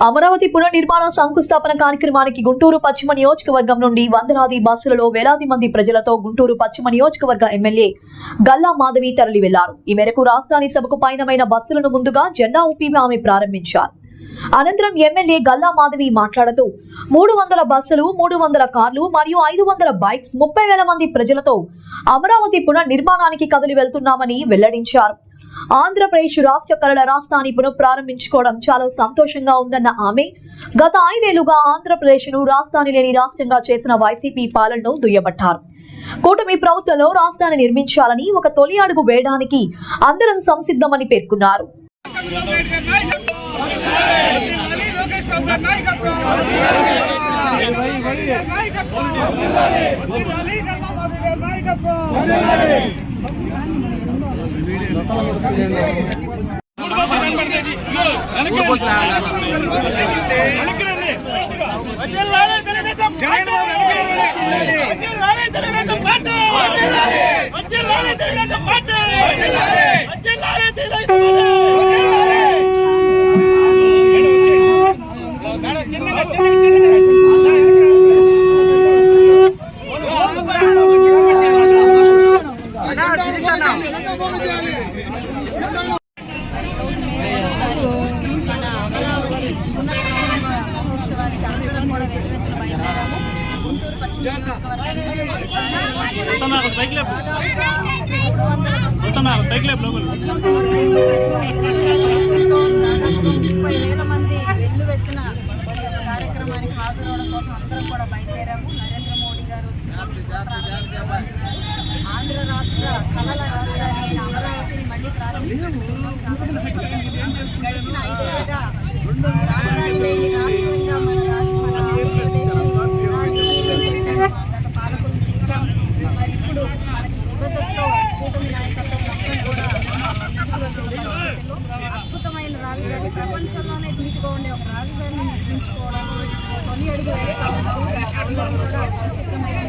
అమరావతి పునర్నిర్మాణ శంకుస్థాపన కార్యక్రమానికి గుంటూరు పశ్చిమ నియోజకవర్గం నుండి వందలాది బస్సులలో వేలాది మంది ప్రజలతో గుంటూరు పశ్చిమ నియోజకవర్గ ఎమ్మెల్యే గల్లా మాధవి తరలి వెళ్లారు. ఈ మేరకు రాజధాని సభకు పయనమైన బస్సులను ముందుగా జెండా ఊపి ఆమె ప్రారంభించారు. అనంతరం ఎమ్మెల్యే గల్లా మాధవి మాట్లాడుతూ 300 బస్సులు, 300 కార్లు మరియు 500 బైక్స్, 30,000 మంది ప్రజలతో అమరావతి పునర్నిర్మాణానికి కదిలి వెళ్తున్నామని వెల్లడించారు. ఆంధ్రప్రదేశ్ రాష్ట్ర కళల రాజధాని పునఃప్రారంభించుకోవడం చాలా సంతోషంగా ఉందన్న ఆమె గత 5 ఏళ్లుగా ఆంధ్రప్రదేశ్ను రాజధాని లేని రాష్ట్రంగా చేసిన వైసీపీ పాలనను దుయ్యబట్టారు. కూటమి ప్రభుత్వంలో రాజధాని నిర్మించాలని ఒక తొలి అడుగు వేయడానికి అందరం సంసిద్ధమని పేర్కొన్నారు. గుంటూరు పశ్చిమ మంది వెల్లువెత్తిన కార్యక్రమానికి హాజరవడం కోసం అందరం కూడా బయలుదేరాము. నరేంద్ర మోడీ గారు వచ్చి ఆంధ్ర రాష్ట్ర కళల రాజధాని అయిన అమరావతిని మళ్ళీ ప్రారంభించుకుంటున్నాం. గడిచిన 5 ఏళ్ళుగా రాజధాని లేని రాష్ట్రంగా గత పాలకులు చూసాం. మరి ఇప్పుడు మనకి యువతతో కూటమి నాయకత్వం మొత్తం కూడా అద్భుతమైన రాజధాని, ప్రపంచంలోనే ధీటుగా ఉండే ఒక రాజధానిని నిర్మించుకోవడానికి తొలి అడుగు వేస్తా ఉన్నారు. అందరూ కూడా సంసిద్ధమైన